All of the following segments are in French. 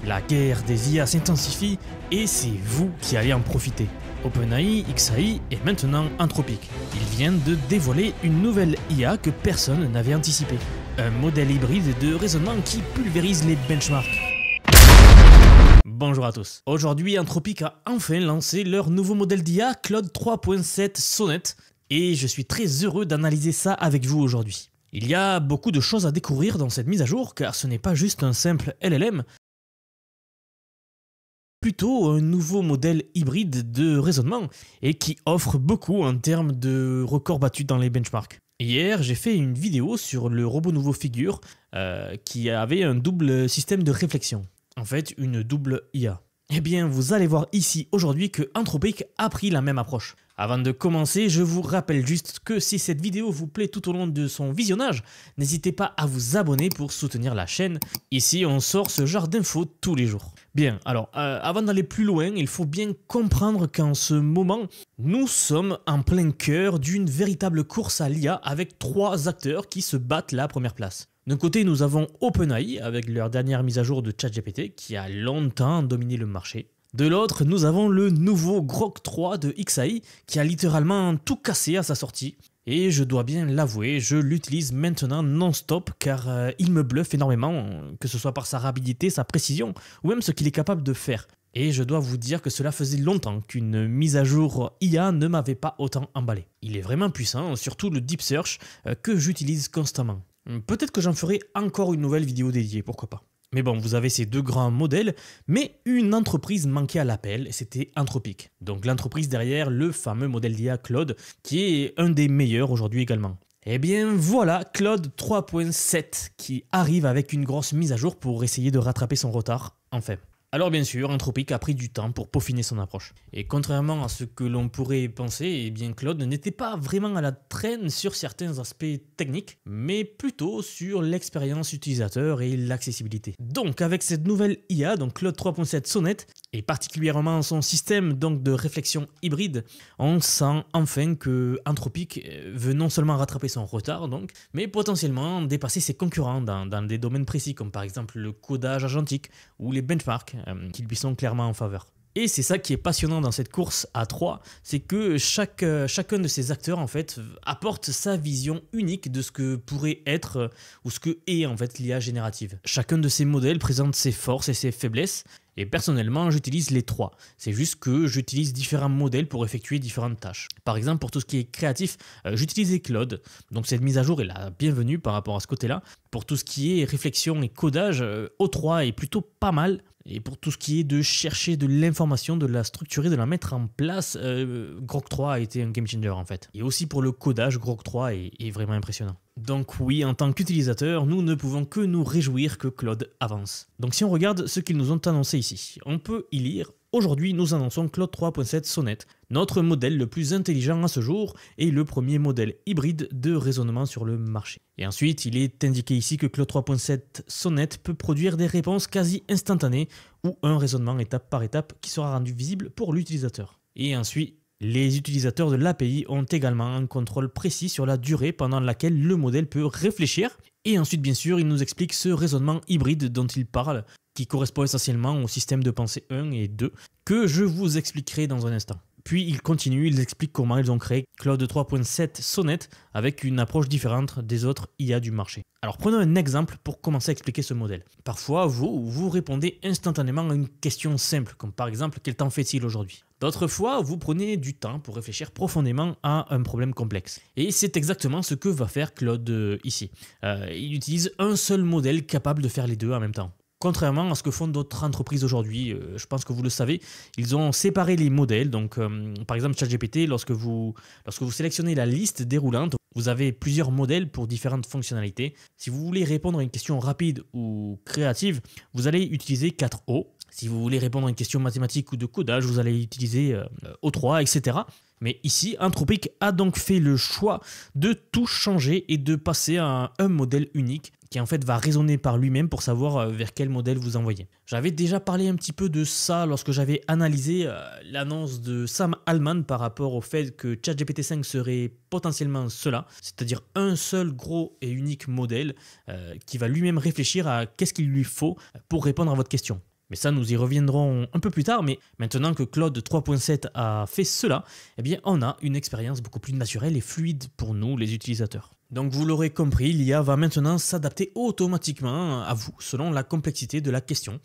La guerre des IA s'intensifie et c'est vous qui allez en profiter. OpenAI, XAI et maintenant Anthropic. Ils viennent de dévoiler une nouvelle IA que personne n'avait anticipée. Un modèle hybride de raisonnement qui pulvérise les benchmarks. Bonjour à tous. Aujourd'hui, Anthropic a enfin lancé leur nouveau modèle d'IA Claude 3.7 Sonnet et je suis très heureux d'analyser ça avec vous aujourd'hui. Il y a beaucoup de choses à découvrir dans cette mise à jour car ce n'est pas juste un simple LLM, plutôt un nouveau modèle hybride de raisonnement et qui offre beaucoup en termes de records battus dans les benchmarks. Hier, j'ai fait une vidéo sur le robot nouveau Figure qui avait un double système de réflexion. En fait, une double IA. Eh bien, vous allez voir ici aujourd'hui que Anthropic a pris la même approche. Avant de commencer, je vous rappelle juste que si cette vidéo vous plaît tout au long de son visionnage, n'hésitez pas à vous abonner pour soutenir la chaîne. Ici, on sort ce genre d'infos tous les jours. Bien, alors, avant d'aller plus loin, il faut bien comprendre qu'en ce moment, nous sommes en plein cœur d'une véritable course à l'IA avec 3 acteurs qui se battent la première place. D'un côté, nous avons OpenAI avec leur dernière mise à jour de ChatGPT qui a longtemps dominé le marché. De l'autre, nous avons le nouveau Grok 3 de XAI qui a littéralement tout cassé à sa sortie. Et je dois bien l'avouer, je l'utilise maintenant non-stop car il me bluffe énormément, que ce soit par sa rapidité, sa précision ou même ce qu'il est capable de faire. Et je dois vous dire que cela faisait longtemps qu'une mise à jour IA ne m'avait pas autant emballé. Il est vraiment puissant, surtout le Deep Search que j'utilise constamment. Peut-être que j'en ferai encore une nouvelle vidéo dédiée, pourquoi pas. Mais bon, vous avez ces 2 grands modèles, mais une entreprise manquait à l'appel, et c'était Anthropic. Donc l'entreprise derrière le fameux modèle d'IA Claude, qui est un des meilleurs aujourd'hui également. Eh bien voilà Claude 3.7 qui arrive avec une grosse mise à jour pour essayer de rattraper son retard, enfin. Alors bien sûr, Anthropic a pris du temps pour peaufiner son approche. Et contrairement à ce que l'on pourrait penser, eh bien Claude n'était pas vraiment à la traîne sur certains aspects techniques, mais plutôt sur l'expérience utilisateur et l'accessibilité. Donc avec cette nouvelle IA, donc Claude 3.7 Sonnet, et particulièrement son système donc de réflexion hybride, on sent enfin que Anthropic veut non seulement rattraper son retard, donc, mais potentiellement dépasser ses concurrents dans des domaines précis, comme par exemple le codage agentique ou les benchmarks, qui lui sont clairement en faveur. Et c'est ça qui est passionnant dans cette course à 3, c'est que chacun de ces acteurs en fait apporte sa vision unique de ce que pourrait être ou ce que est en fait l'IA générative. Chacun de ces modèles présente ses forces et ses faiblesses. Et personnellement, j'utilise les 3. C'est juste que j'utilise différents modèles pour effectuer différentes tâches. Par exemple, pour tout ce qui est créatif, j'utilisais Claude. Donc cette mise à jour est la bienvenue par rapport à ce côté-là. Pour tout ce qui est réflexion et codage, O3 est plutôt pas mal. Et pour tout ce qui est de chercher de l'information, de la structurer, de la mettre en place, Grok 3 a été un game changer en fait. Et aussi pour le codage, Grok 3 est vraiment impressionnant. Donc oui, en tant qu'utilisateur, nous ne pouvons que nous réjouir que Claude avance. Donc si on regarde ce qu'ils nous ont annoncé ici, on peut y lire « Aujourd'hui, nous annonçons Claude 3.7 Sonnet, notre modèle le plus intelligent à ce jour et le premier modèle hybride de raisonnement sur le marché. » Et ensuite, il est indiqué ici que Claude 3.7 Sonnet peut produire des réponses quasi instantanées ou un raisonnement étape par étape qui sera rendu visible pour l'utilisateur. Et ensuite, les utilisateurs de l'API ont également un contrôle précis sur la durée pendant laquelle le modèle peut réfléchir. Et ensuite, bien sûr, il nous explique ce raisonnement hybride dont il parle, qui correspond essentiellement au système de pensée 1 et 2, que je vous expliquerai dans un instant. Puis il continue, il explique comment ils ont créé Claude 3.7 Sonnet avec une approche différente des autres IA du marché. Alors prenons un exemple pour commencer à expliquer ce modèle. Parfois, vous répondez instantanément à une question simple, comme par exemple « Quel temps fait-il aujourd'hui ?» D'autres fois, vous prenez du temps pour réfléchir profondément à un problème complexe. Et c'est exactement ce que va faire Claude ici. Il utilise un seul modèle capable de faire les deux en même temps. Contrairement à ce que font d'autres entreprises aujourd'hui, je pense que vous le savez, ils ont séparé les modèles. Donc, par exemple, ChatGPT, lorsque vous sélectionnez la liste déroulante, vous avez plusieurs modèles pour différentes fonctionnalités. Si vous voulez répondre à une question rapide ou créative, vous allez utiliser 4O. Si vous voulez répondre à une question mathématique ou de codage, vous allez utiliser O3, etc. Mais ici, Anthropic a donc fait le choix de tout changer et de passer à un modèle unique qui en fait va raisonner par lui-même pour savoir vers quel modèle vous envoyez. J'avais déjà parlé un petit peu de ça lorsque j'avais analysé l'annonce de Sam Altman par rapport au fait que ChatGPT 5 serait potentiellement cela, c'est-à-dire un seul gros et unique modèle qui va lui-même réfléchir à qu'est-ce qu'il lui faut pour répondre à votre question. Mais ça, nous y reviendrons un peu plus tard. Mais maintenant que Claude 3.7 a fait cela, eh bien, on a une expérience beaucoup plus naturelle et fluide pour nous, les utilisateurs. Donc vous l'aurez compris, l'IA va maintenant s'adapter automatiquement à vous, selon la complexité de la question,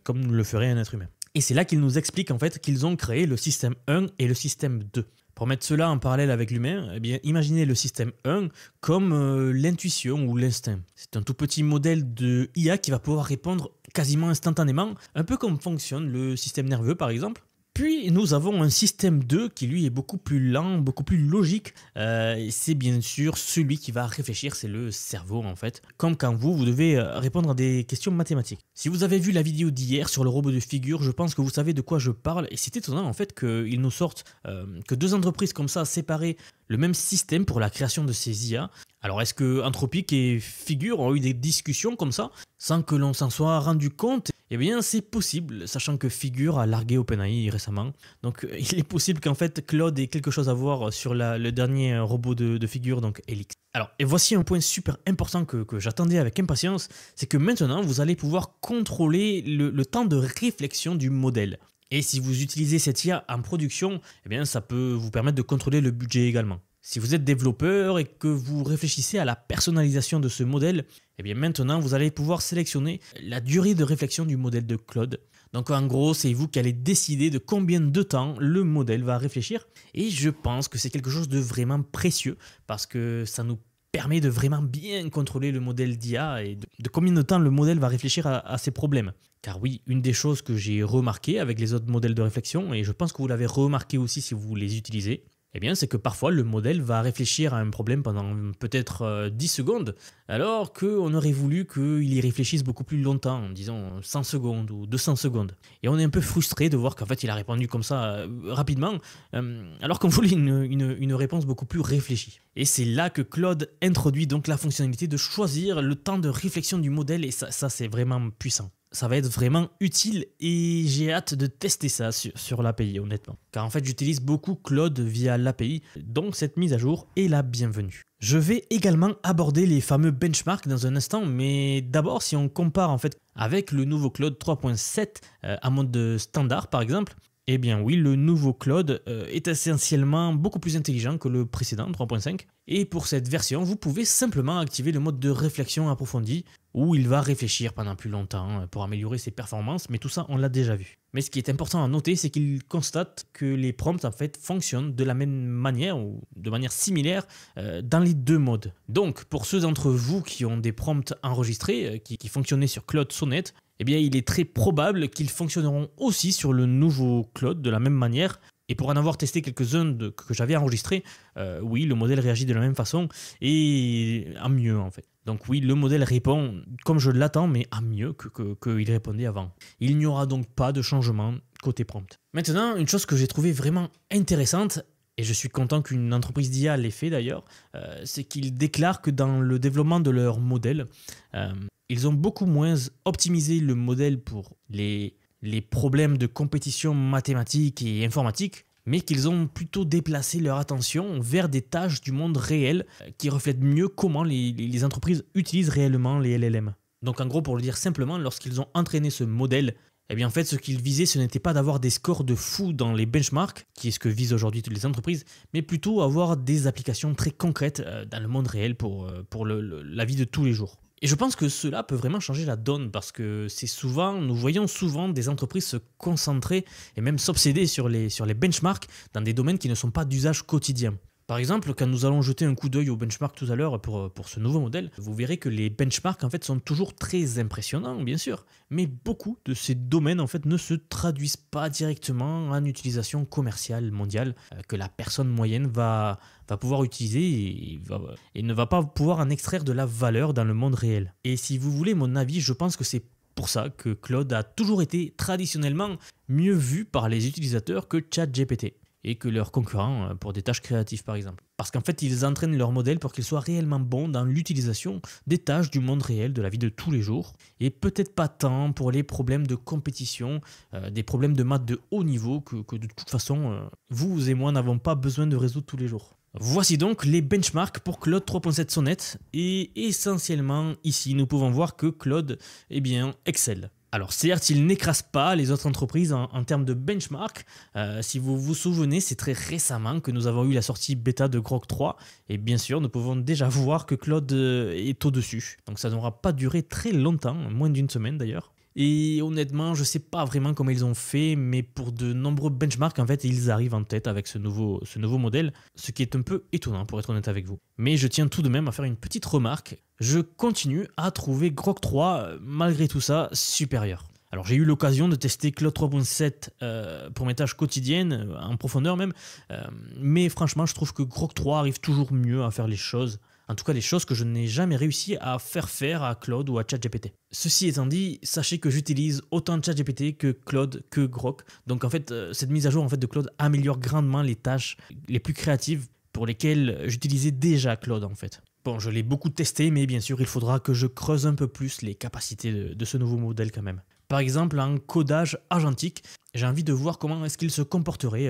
comme le ferait un être humain. Et c'est là qu'ils nous expliquent en fait qu'ils ont créé le système 1 et le système 2. Pour mettre cela en parallèle avec l'humain, eh bien, imaginez le système 1 comme l'intuition ou l'instinct. C'est un tout petit modèle de IA qui va pouvoir répondre quasiment instantanément, un peu comme fonctionne le système nerveux par exemple. Puis nous avons un système 2 qui lui est beaucoup plus lent, beaucoup plus logique. C'est bien sûr celui qui va réfléchir, c'est le cerveau en fait. Comme quand vous devez répondre à des questions mathématiques. Si vous avez vu la vidéo d'hier sur le robot de figure, je pense que vous savez de quoi je parle. Et c'est étonnant en fait qu'ils nous sortent que deux entreprises comme ça séparées le même système pour la création de ces IA. Alors est-ce que Anthropic et Figure ont eu des discussions comme ça sans que l'on s'en soit rendu compte? Eh bien c'est possible, sachant que Figure a largué OpenAI récemment. Donc il est possible qu'en fait Claude ait quelque chose à voir sur le dernier robot de Figure, donc Helix. Alors, et voici un point super important que j'attendais avec impatience, c'est que maintenant vous allez pouvoir contrôler le temps de réflexion du modèle. Et si vous utilisez cette IA en production, eh bien ça peut vous permettre de contrôler le budget également. Si vous êtes développeur et que vous réfléchissez à la personnalisation de ce modèle, eh bien maintenant vous allez pouvoir sélectionner la durée de réflexion du modèle de Claude. Donc en gros, c'est vous qui allez décider de combien de temps le modèle va réfléchir. Et je pense que c'est quelque chose de vraiment précieux parce que ça nous permet de vraiment bien contrôler le modèle d'IA et de combien de temps le modèle va réfléchir à ses problèmes. Car oui, une des choses que j'ai remarqué avec les autres modèles de réflexion, et je pense que vous l'avez remarqué aussi si vous les utilisez, eh bien, c'est que parfois le modèle va réfléchir à un problème pendant peut-être 10 secondes, alors qu'on aurait voulu qu'il y réfléchisse beaucoup plus longtemps, disons 100 secondes ou 200 secondes. Et on est un peu frustré de voir qu'en fait il a répondu comme ça rapidement, alors qu'on voulait une réponse beaucoup plus réfléchie. Et c'est là que Claude introduit donc la fonctionnalité de choisir le temps de réflexion du modèle, et ça c'est vraiment puissant. Ça va être vraiment utile et j'ai hâte de tester ça sur l'API honnêtement. Car en fait j'utilise beaucoup Claude via l'API, donc cette mise à jour est la bienvenue. Je vais également aborder les fameux benchmarks dans un instant, mais d'abord si on compare en fait avec le nouveau Claude 3.7 à mode standard par exemple, eh bien oui, le nouveau Claude est essentiellement beaucoup plus intelligent que le précédent 3.5. Et pour cette version, vous pouvez simplement activer le mode de réflexion approfondie où il va réfléchir pendant plus longtemps pour améliorer ses performances, mais tout ça on l'a déjà vu. Mais ce qui est important à noter, c'est qu'il constate que les prompts en fait fonctionnent de la même manière ou de manière similaire dans les deux modes. Donc pour ceux d'entre vous qui ont des prompts enregistrés qui fonctionnaient sur Claude Sonnet, eh bien il est très probable qu'ils fonctionneront aussi sur le nouveau Claude de la même manière. Et pour en avoir testé quelques-uns que j'avais enregistrés, oui, le modèle réagit de la même façon et à mieux en fait. Donc oui, le modèle répond comme je l'attends, mais à mieux qu'il répondait avant. Il n'y aura donc pas de changement côté prompt. Maintenant, une chose que j'ai trouvé vraiment intéressante, et je suis content qu'une entreprise d'IA l'ait fait d'ailleurs, c'est qu'ils déclarent que dans le développement de leur modèle, ils ont beaucoup moins optimisé le modèle pour les problèmes de compétition mathématique et informatique, mais qu'ils ont plutôt déplacé leur attention vers des tâches du monde réel qui reflètent mieux comment les entreprises utilisent réellement les LLM. Donc en gros, pour le dire simplement, lorsqu'ils ont entraîné ce modèle, eh bien en fait ce qu'ils visaient ce n'était pas d'avoir des scores de fou dans les benchmarks, qui est ce que visent aujourd'hui toutes les entreprises, mais plutôt avoir des applications très concrètes dans le monde réel pour la vie de tous les jours. Et je pense que cela peut vraiment changer la donne parce que nous voyons souvent des entreprises se concentrer et même s'obséder sur les benchmarks dans des domaines qui ne sont pas d'usage quotidien. Par exemple, quand nous allons jeter un coup d'œil au benchmark tout à l'heure pour ce nouveau modèle, vous verrez que les benchmarks en fait sont toujours très impressionnants, bien sûr, mais beaucoup de ces domaines en fait ne se traduisent pas directement en utilisation commerciale mondiale que la personne moyenne va pouvoir utiliser et ne va pas pouvoir en extraire de la valeur dans le monde réel. Et si vous voulez mon avis, je pense que c'est pour ça que Claude a toujours été traditionnellement mieux vu par les utilisateurs que ChatGPT et que leurs concurrents pour des tâches créatives par exemple. Parce qu'en fait, ils entraînent leur modèle pour qu'il soit réellement bon dans l'utilisation des tâches du monde réel, de la vie de tous les jours, et peut-être pas tant pour les problèmes de compétition, des problèmes de maths de haut niveau que de toute façon, vous et moi n'avons pas besoin de résoudre tous les jours. Voici donc les benchmarks pour Claude 3.7 Sonnet, et essentiellement ici nous pouvons voir que Claude excelle. Alors certes, il n'écrase pas les autres entreprises en termes de benchmark. Si vous vous souvenez, c'est très récemment que nous avons eu la sortie bêta de Grok 3. Et bien sûr, nous pouvons déjà voir que Claude est au-dessus. Donc ça n'aura pas duré très longtemps, moins d'une semaine d'ailleurs. Et honnêtement, je ne sais pas vraiment comment ils ont fait, mais pour de nombreux benchmarks, en fait, ils arrivent en tête avec ce nouveau modèle, ce qui est un peu étonnant pour être honnête avec vous. Mais je tiens tout de même à faire une petite remarque. Je continue à trouver Grok 3, malgré tout ça, supérieur. Alors j'ai eu l'occasion de tester Claude 3.7 pour mes tâches quotidiennes, en profondeur même, mais franchement, je trouve que Grok 3 arrive toujours mieux à faire les choses. En tout cas, les choses que je n'ai jamais réussi à faire à Claude ou à ChatGPT. Ceci étant dit, sachez que j'utilise autant ChatGPT que Claude, que Grok. Donc en fait, cette mise à jour de Claude améliore grandement les tâches les plus créatives pour lesquelles j'utilisais déjà Claude en fait. Bon, je l'ai beaucoup testé, mais bien sûr, il faudra que je creuse un peu plus les capacités de ce nouveau modèle quand même. Par exemple, en codage agentique, j'ai envie de voir comment est-ce qu'il se comporterait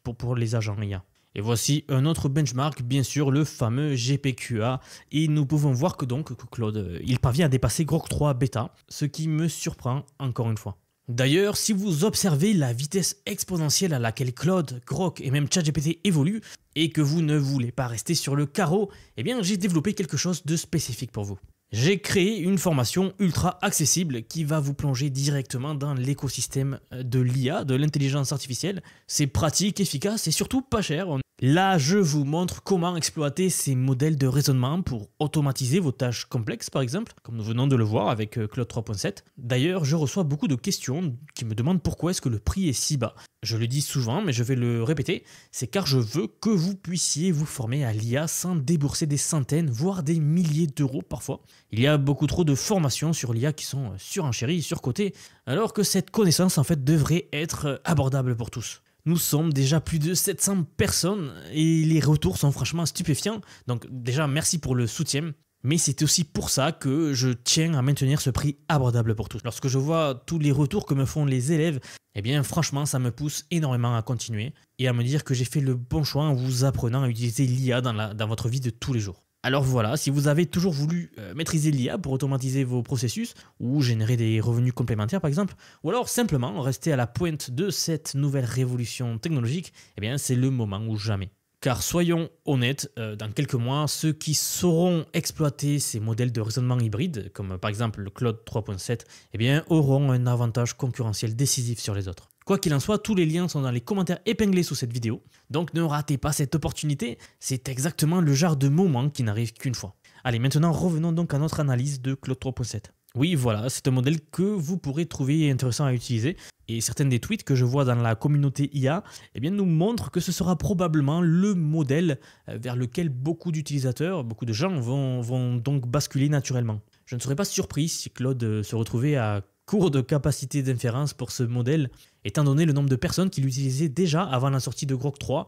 pour les agents IA. Et voici un autre benchmark, bien sûr, le fameux GPQA. Et nous pouvons voir que Claude, il parvient à dépasser Grok 3 bêta, ce qui me surprend encore une fois. D'ailleurs, si vous observez la vitesse exponentielle à laquelle Claude, Grok et même ChatGPT évoluent, et que vous ne voulez pas rester sur le carreau, eh bien j'ai développé quelque chose de spécifique pour vous. J'ai créé une formation ultra accessible qui va vous plonger directement dans l'écosystème de l'IA, de l'intelligence artificielle. C'est pratique, efficace et surtout pas cher. Là, je vous montre comment exploiter ces modèles de raisonnement pour automatiser vos tâches complexes, par exemple, comme nous venons de le voir avec Claude 3.7. D'ailleurs, je reçois beaucoup de questions qui me demandent pourquoi est-ce que le prix est si bas. Je le dis souvent, mais je vais le répéter, c'est car je veux que vous puissiez vous former à l'IA sans débourser des centaines, voire des milliers d'euros parfois. Il y a beaucoup trop de formations sur l'IA qui sont surenchéries, surcotées, alors que cette connaissance en fait devrait être abordable pour tous. Nous sommes déjà plus de 700 personnes et les retours sont franchement stupéfiants. Donc déjà, merci pour le soutien. Mais c'est aussi pour ça que je tiens à maintenir ce prix abordable pour tous. Lorsque je vois tous les retours que me font les élèves, eh bien franchement, ça me pousse énormément à continuer et à me dire que j'ai fait le bon choix en vous apprenant à utiliser l'IA dans votre vie de tous les jours. Alors voilà, si vous avez toujours voulu maîtriser l'IA pour automatiser vos processus ou générer des revenus complémentaires par exemple, ou alors simplement rester à la pointe de cette nouvelle révolution technologique, eh bien c'est le moment ou jamais. Car soyons honnêtes, dans quelques mois, ceux qui sauront exploiter ces modèles de raisonnement hybride, comme par exemple le Claude 3.7, eh bien auront un avantage concurrentiel décisif sur les autres. Quoi qu'il en soit, tous les liens sont dans les commentaires épinglés sous cette vidéo, donc ne ratez pas cette opportunité, c'est exactement le genre de moment qui n'arrive qu'une fois. Allez, maintenant revenons donc à notre analyse de Claude 3.7. Oui, voilà, c'est un modèle que vous pourrez trouver intéressant à utiliser, et certaines des tweets que je vois dans la communauté IA eh bien, nous montrent que ce sera probablement le modèle vers lequel beaucoup d'utilisateurs, beaucoup de gens vont donc basculer naturellement. Je ne serais pas surpris si Claude se retrouvait à court de capacité d'inférence pour ce modèle, étant donné le nombre de personnes qui l'utilisaient déjà avant la sortie de Grok 3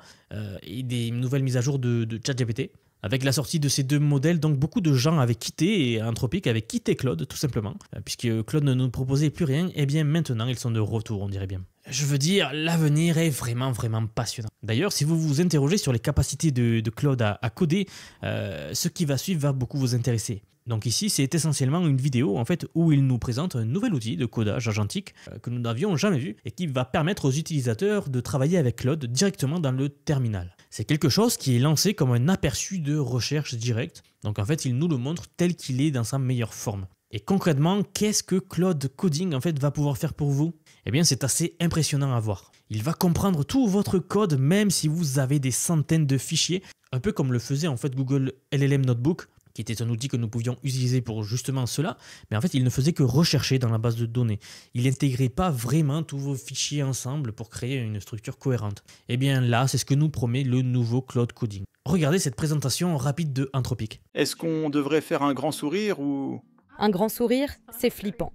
et des nouvelles mises à jour de ChatGPT. Avec la sortie de ces deux modèles, donc beaucoup de gens avaient quitté, et Anthropic avait quitté Claude tout simplement, puisque Claude ne nous proposait plus rien, et bien maintenant ils sont de retour, on dirait bien. Je veux dire, l'avenir est vraiment passionnant. D'ailleurs, si vous vous interrogez sur les capacités de Claude à coder, ce qui va suivre va beaucoup vous intéresser. Donc ici, c'est essentiellement une vidéo en fait où il nous présente un nouvel outil de codage agentique que nous n'avions jamais vu et qui va permettre aux utilisateurs de travailler avec Claude directement dans le terminal. C'est quelque chose qui est lancé comme un aperçu de recherche directe. Donc en fait, il nous le montre tel qu'il est dans sa meilleure forme. Et concrètement, qu'est-ce que Claude Coding en fait va pouvoir faire pour vous? Eh bien, c'est assez impressionnant à voir. Il va comprendre tout votre code, même si vous avez des centaines de fichiers, un peu comme le faisait en fait Google LLM Notebook, qui était un outil que nous pouvions utiliser pour justement cela, mais en fait il ne faisait que rechercher dans la base de données. Il n'intégrait pas vraiment tous vos fichiers ensemble pour créer une structure cohérente. Et bien là, c'est ce que nous promet le nouveau Claude Coding. Regardez cette présentation rapide de Anthropic. Est-ce qu'on devrait faire un grand sourire ou... Un grand sourire, c'est flippant.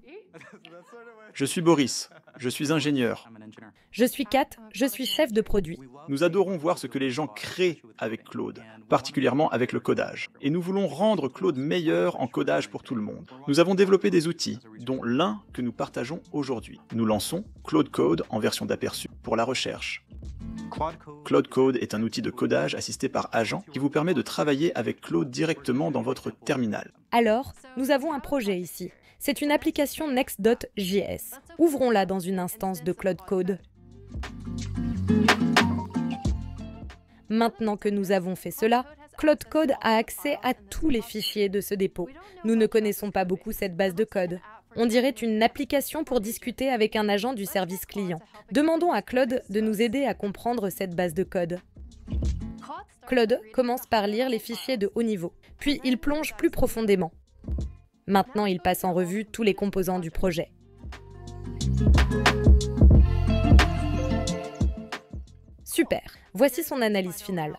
Je suis Boris, je suis ingénieur. Je suis Kat, je suis chef de produit. Nous adorons voir ce que les gens créent avec Claude, particulièrement avec le codage. Et nous voulons rendre Claude meilleur en codage pour tout le monde. Nous avons développé des outils, dont l'un que nous partageons aujourd'hui. Nous lançons Claude Code en version d'aperçu pour la recherche. Claude Code est un outil de codage assisté par agent qui vous permet de travailler avec Claude directement dans votre terminal. Alors, nous avons un projet ici. C'est une application Next.js. Ouvrons-la dans une instance de Claude Code. Maintenant que nous avons fait cela, Claude Code a accès à tous les fichiers de ce dépôt. Nous ne connaissons pas beaucoup cette base de code. On dirait une application pour discuter avec un agent du service client. Demandons à Claude de nous aider à comprendre cette base de code. Claude commence par lire les fichiers de haut niveau, puis il plonge plus profondément. Maintenant, il passe en revue tous les composants du projet. Super, voici son analyse finale.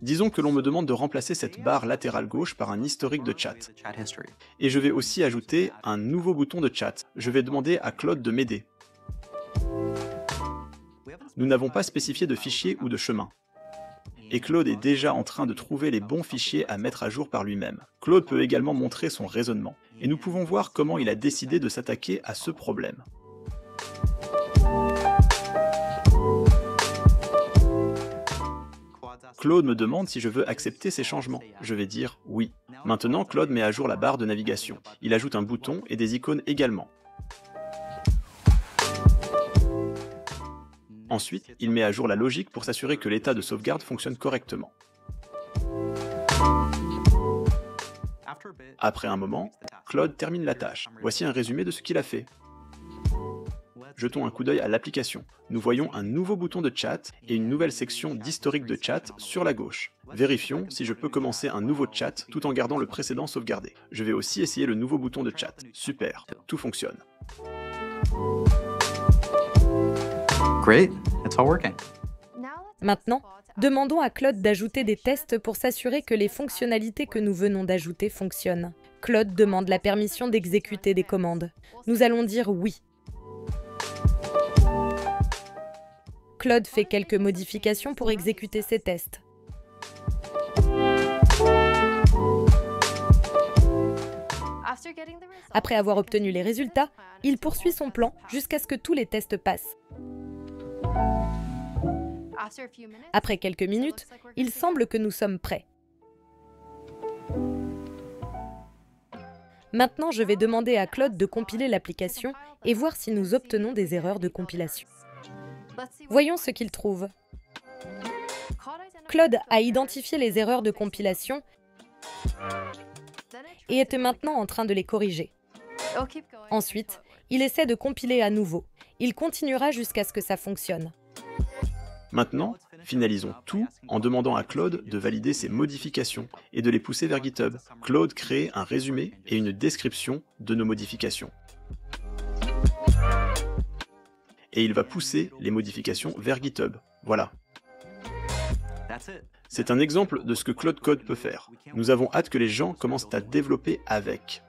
Disons que l'on me demande de remplacer cette barre latérale gauche par un historique de chat. Et je vais aussi ajouter un nouveau bouton de chat. Je vais demander à Claude de m'aider. Nous n'avons pas spécifié de fichier ou de chemin. Et Claude est déjà en train de trouver les bons fichiers à mettre à jour par lui-même. Claude peut également montrer son raisonnement. Et nous pouvons voir comment il a décidé de s'attaquer à ce problème. Claude me demande si je veux accepter ces changements. Je vais dire oui. Maintenant, Claude met à jour la barre de navigation. Il ajoute un bouton et des icônes également. Ensuite, il met à jour la logique pour s'assurer que l'état de sauvegarde fonctionne correctement. Après un moment, Claude termine la tâche. Voici un résumé de ce qu'il a fait. Jetons un coup d'œil à l'application. Nous voyons un nouveau bouton de chat et une nouvelle section d'historique de chat sur la gauche. Vérifions si je peux commencer un nouveau chat tout en gardant le précédent sauvegardé. Je vais aussi essayer le nouveau bouton de chat. Super, tout fonctionne. Great, it's all working. Maintenant, demandons à Claude d'ajouter des tests pour s'assurer que les fonctionnalités que nous venons d'ajouter fonctionnent. Claude demande la permission d'exécuter des commandes. Nous allons dire oui. Claude fait quelques modifications pour exécuter ses tests. Après avoir obtenu les résultats, il poursuit son plan jusqu'à ce que tous les tests passent. Après quelques minutes, il semble que nous sommes prêts. Maintenant, je vais demander à Claude de compiler l'application et voir si nous obtenons des erreurs de compilation. Voyons ce qu'il trouve. Claude a identifié les erreurs de compilation et est maintenant en train de les corriger. Ensuite, il essaie de compiler à nouveau. Il continuera jusqu'à ce que ça fonctionne. Maintenant, finalisons tout en demandant à Claude de valider ces modifications et de les pousser vers GitHub. Claude crée un résumé et une description de nos modifications. Et il va pousser les modifications vers GitHub. Voilà. C'est un exemple de ce que Claude Code peut faire. Nous avons hâte que les gens commencent à développer avec.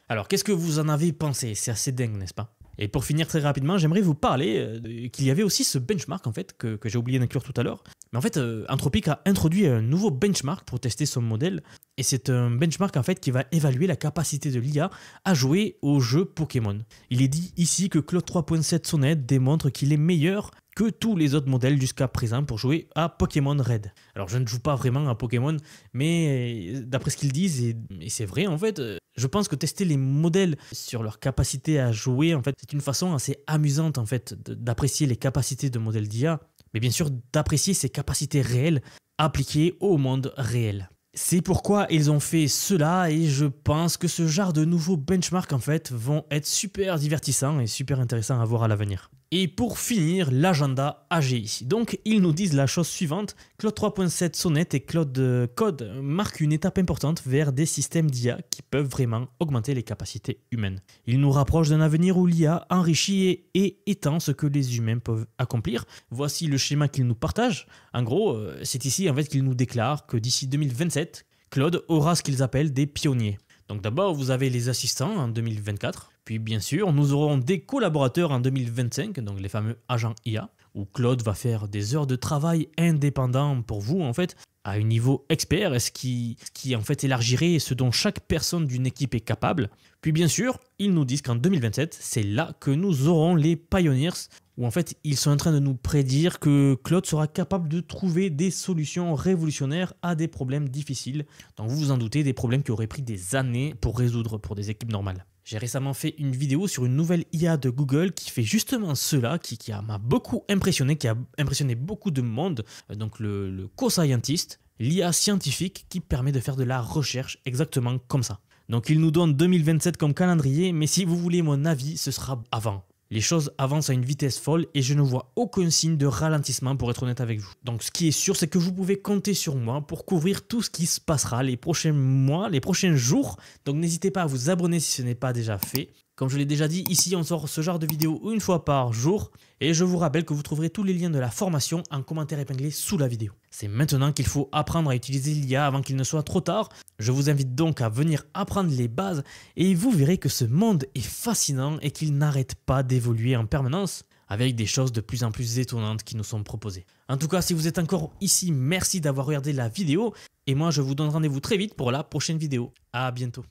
Alors, qu'est-ce que vous en avez pensé? C'est assez dingue, n'est-ce pas? Et pour finir très rapidement, j'aimerais vous parler qu'il y avait aussi ce benchmark en fait que j'ai oublié d'inclure tout à l'heure. Mais en fait, Anthropic a introduit un nouveau benchmark pour tester son modèle. Et c'est un benchmark en fait qui va évaluer la capacité de l'IA à jouer au jeu Pokémon. Il est dit ici que Claude 3.7 Sonnet démontre qu'il est meilleur que tous les autres modèles jusqu'à présent pour jouer à Pokémon Red. Alors je ne joue pas vraiment à Pokémon, mais d'après ce qu'ils disent, et c'est vrai en fait, je pense que tester les modèles sur leur capacité à jouer, en fait, c'est une façon assez amusante en fait d'apprécier les capacités de modèles d'IA, mais bien sûr d'apprécier ces capacités réelles appliquées au monde réel. C'est pourquoi ils ont fait cela et je pense que ce genre de nouveaux benchmarks en fait vont être super divertissants et super intéressants à voir à l'avenir. Et pour finir, l'agenda AGI. Donc ils nous disent la chose suivante, Claude 3.7 Sonnet et Claude Code marquent une étape importante vers des systèmes d'IA qui peuvent vraiment augmenter les capacités humaines. Ils nous rapprochent d'un avenir où l'IA enrichit et étend ce que les humains peuvent accomplir. Voici le schéma qu'ils nous partagent. En gros, c'est ici en fait qu'ils nous déclarent que d'ici 2027, Claude aura ce qu'ils appellent des pionniers. Donc d'abord, vous avez les assistants en 2024. Puis bien sûr, nous aurons des collaborateurs en 2025, donc les fameux agents IA, où Claude va faire des heures de travail indépendants pour vous en fait. à un niveau expert, ce qui en fait élargirait ce dont chaque personne d'une équipe est capable. Puis bien sûr, ils nous disent qu'en 2027, c'est là que nous aurons les Pioneers, où en fait ils sont en train de nous prédire que Claude sera capable de trouver des solutions révolutionnaires à des problèmes difficiles. Donc vous vous en doutez, des problèmes qui auraient pris des années pour résoudre pour des équipes normales. J'ai récemment fait une vidéo sur une nouvelle IA de Google qui fait justement cela, qui m'a beaucoup impressionné, qui a impressionné beaucoup de monde, donc le Co-Scientist, l'IA scientifique qui permet de faire de la recherche exactement comme ça. Donc il nous donne 2027 comme calendrier, mais si vous voulez mon avis, ce sera avant. Les choses avancent à une vitesse folle et je ne vois aucun signe de ralentissement pour être honnête avec vous. Donc ce qui est sûr, c'est que vous pouvez compter sur moi pour couvrir tout ce qui se passera les prochains mois, les prochains jours. Donc n'hésitez pas à vous abonner si ce n'est pas déjà fait. Comme je l'ai déjà dit, ici on sort ce genre de vidéo une fois par jour. Et je vous rappelle que vous trouverez tous les liens de la formation en commentaire épinglé sous la vidéo. C'est maintenant qu'il faut apprendre à utiliser l'IA avant qu'il ne soit trop tard. Je vous invite donc à venir apprendre les bases et vous verrez que ce monde est fascinant et qu'il n'arrête pas d'évoluer en permanence avec des choses de plus en plus étonnantes qui nous sont proposées. En tout cas, si vous êtes encore ici, merci d'avoir regardé la vidéo et moi je vous donne rendez-vous très vite pour la prochaine vidéo. À bientôt.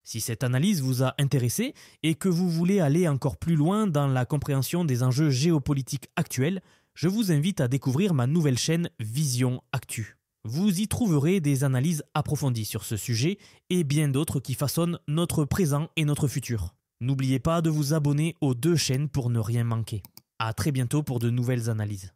Si cette analyse vous a intéressé et que vous voulez aller encore plus loin dans la compréhension des enjeux géopolitiques actuels, je vous invite à découvrir ma nouvelle chaîne Vision Actu. Vous y trouverez des analyses approfondies sur ce sujet et bien d'autres qui façonnent notre présent et notre futur. N'oubliez pas de vous abonner aux deux chaînes pour ne rien manquer. À très bientôt pour de nouvelles analyses.